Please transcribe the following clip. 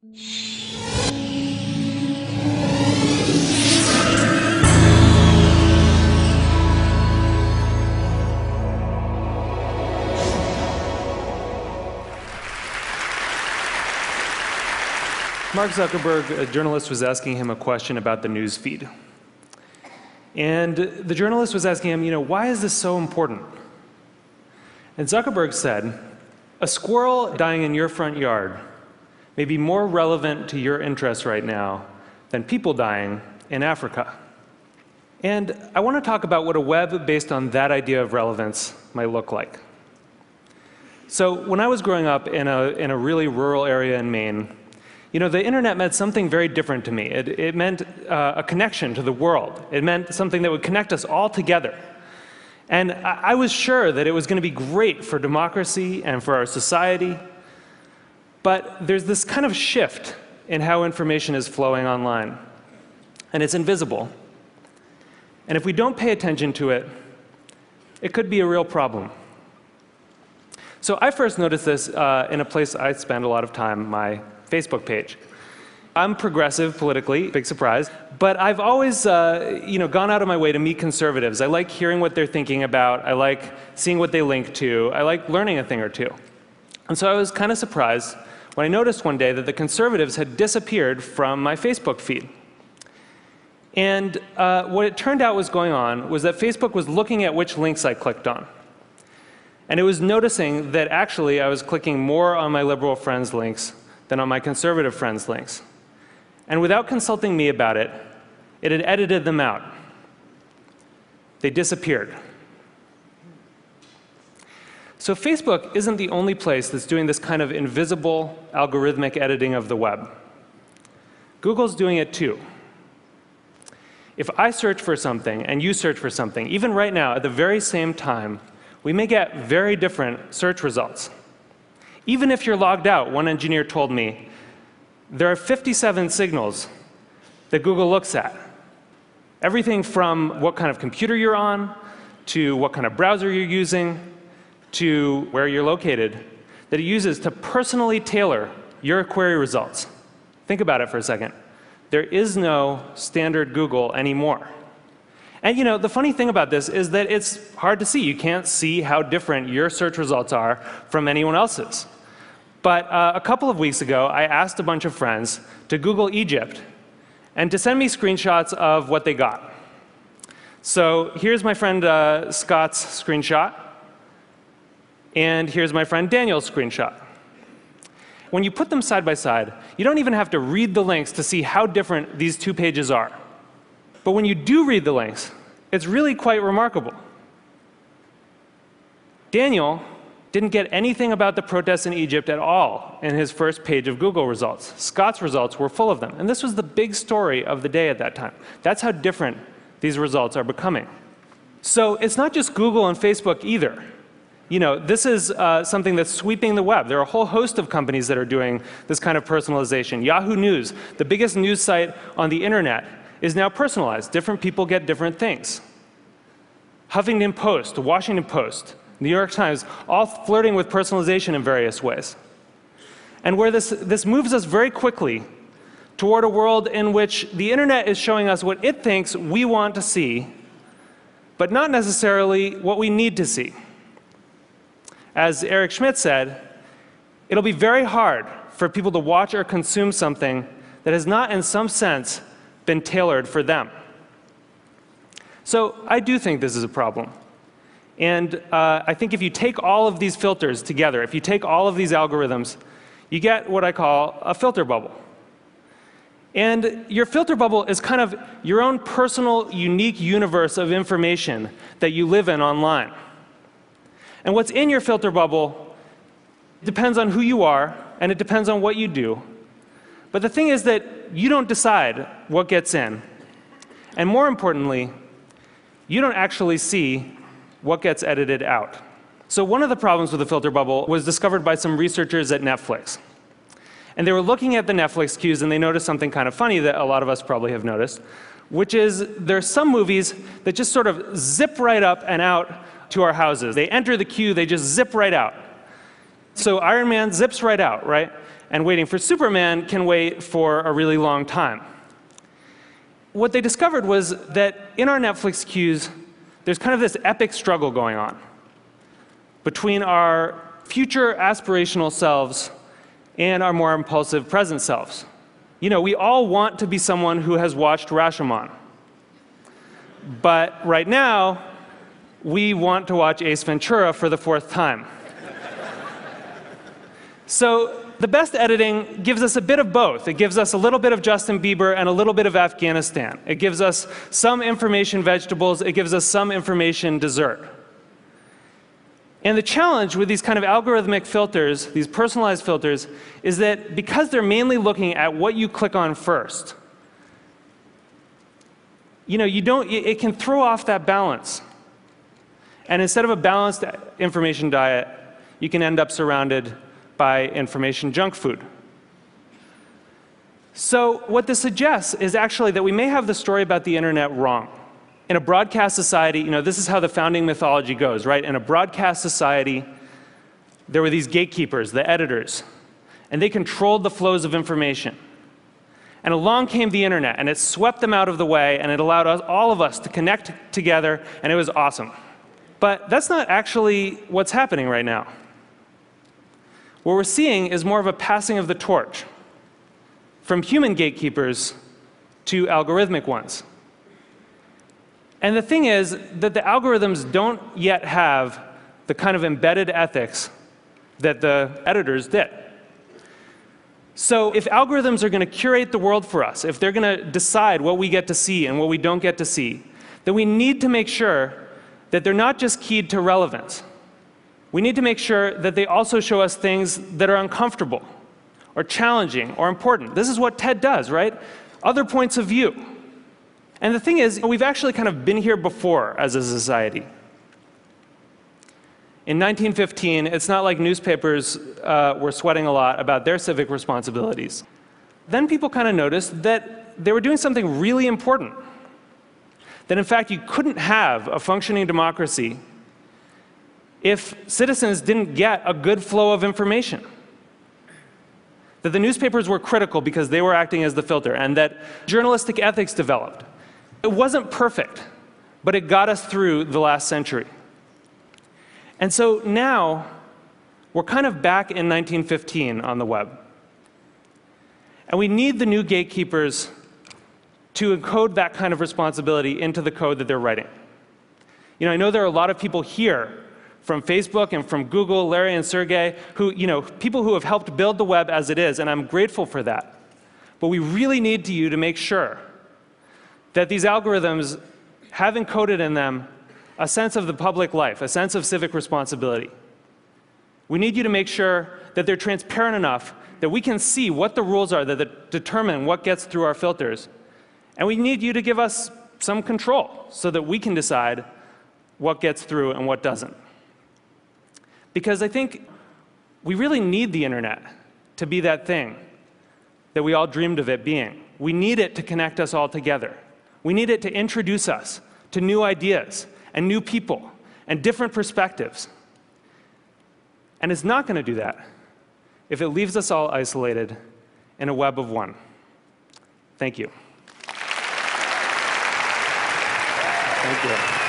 Mark Zuckerberg, a journalist, was asking him a question about the news feed. And the journalist was asking him, why is this so important? And Zuckerberg said, a squirrel dying in your front yard may be more relevant to your interests right now than people dying in Africa. And I want to talk about what a web based on that idea of relevance might look like. So when I was growing up in a really rural area in Maine, the internet meant something very different to me. It meant a connection to the world. It meant something that would connect us all together. And I was sure that it was going to be great for democracy and for our society. But there's this kind of shift in how information is flowing online. And it's invisible. And if we don't pay attention to it, it could be a real problem. So I first noticed this in a place I spend a lot of time, my Facebook page. I'm progressive politically, big surprise, but I've always gone out of my way to meet conservatives. I like hearing what they're thinking about. I like seeing what they link to. I like learning a thing or two. And so I was kind of surprised when I noticed one day that the conservatives had disappeared from my Facebook feed. And what it turned out was going on was that Facebook was looking at which links I clicked on. And it was noticing that actually I was clicking more on my liberal friends' links than on my conservative friends' links. And without consulting me about it, it had edited them out. They disappeared. So Facebook isn't the only place that's doing this kind of invisible algorithmic editing of the web. Google's doing it too. If I search for something and you search for something, even right now at the very same time, we may get very different search results. Even if you're logged out, one engineer told me, there are 57 signals that Google looks at. Everything from what kind of computer you're on, to what kind of browser you're using, to where you're located, that it uses to personally tailor your query results. Think about it for a second. There is no standard Google anymore. And the funny thing about this is that it's hard to see. You can't see how different your search results are from anyone else's. But a couple of weeks ago, I asked a bunch of friends to Google Egypt and to send me screenshots of what they got. So here's my friend Scott's screenshot. And here's my friend Daniel's screenshot. When you put them side by side, you don't even have to read the links to see how different these two pages are. But when you do read the links, it's really quite remarkable. Daniel didn't get anything about the protests in Egypt at all in his first page of Google results. Scott's results were full of them. And this was the big story of the day at that time. That's how different these results are becoming. So it's not just Google and Facebook either. This is something that's sweeping the web. There are a whole host of companies that are doing this kind of personalization. Yahoo News, the biggest news site on the internet, is now personalized. Different people get different things. Huffington Post, the Washington Post, New York Times, all flirting with personalization in various ways. And where this moves us very quickly toward a world in which the internet is showing us what it thinks we want to see, but not necessarily what we need to see. As Eric Schmidt said, it'll be very hard for people to watch or consume something that has not, in some sense, been tailored for them. So I do think this is a problem. And I think if you take all of these filters together, if you take all of these algorithms, you get what I call a filter bubble. And your filter bubble is kind of your own personal, unique universe of information that you live in online. And what's in your filter bubble depends on who you are, and it depends on what you do. But the thing is that you don't decide what gets in. And more importantly, you don't actually see what gets edited out. So one of the problems with the filter bubble was discovered by some researchers at Netflix. And they were looking at the Netflix queues, and they noticed something kind of funny that a lot of us probably have noticed, which is there are some movies that just sort of zip right up and out to our houses. They enter the queue, they just zip right out. So Iron Man zips right out, right? and waiting for Superman can wait for a really long time. What they discovered was that in our Netflix queues, there's kind of this epic struggle going on between our future aspirational selves and our more impulsive present selves. You know, we all want to be someone who has watched Rashomon. But right now, we want to watch Ace Ventura for the 4th time. So the best editing gives us a bit of both. It gives us a little bit of Justin Bieber and a little bit of Afghanistan. It gives us some information vegetables. It gives us some information dessert. And the challenge with these kind of algorithmic filters, these personalized filters, is that because they're mainly looking at what you click on first, you know, it can throw off that balance. And instead of a balanced information diet, you can end up surrounded by information junk food. So what this suggests is actually that we may have the story about the internet wrong. In a broadcast society, you know, this is how the founding mythology goes, right? In a broadcast society, there were these gatekeepers, the editors, and they controlled the flows of information. And along came the internet, and it swept them out of the way, and it allowed all of us to connect together, and it was awesome. But that's not actually what's happening right now. What we're seeing is more of a passing of the torch from human gatekeepers to algorithmic ones. And the thing is that the algorithms don't yet have the kind of embedded ethics that the editors did. So if algorithms are going to curate the world for us, if they're going to decide what we get to see and what we don't get to see, then we need to make sure that they're not just keyed to relevance. We need to make sure that they also show us things that are uncomfortable or challenging or important. This is what TED does, right? Other points of view. And the thing is, we've actually kind of been here before as a society. In 1915, it's not like newspapers were sweating a lot about their civic responsibilities. Then people kind of noticed that they were doing something really important. That in fact, you couldn't have a functioning democracy if citizens didn't get a good flow of information. That the newspapers were critical because they were acting as the filter, and that journalistic ethics developed. It wasn't perfect, but it got us through the last century. And so now, we're kind of back in 1915 on the web. And we need the new gatekeepers to encode that kind of responsibility into the code that they're writing. You know, I know there are a lot of people here from Facebook and from Google, Larry and Sergey, who, you know, people who have helped build the web as it is, and I'm grateful for that. But we really need you to make sure that these algorithms have encoded in them a sense of the public life, a sense of civic responsibility. We need you to make sure that they're transparent enough that we can see what the rules are that determine what gets through our filters. And we need you to give us some control so that we can decide what gets through and what doesn't. Because I think we really need the internet to be that thing that we all dreamed of it being. We need it to connect us all together. We need it to introduce us to new ideas and new people and different perspectives. And it's not going to do that if it leaves us all isolated in a web of one. Thank you. Thank you.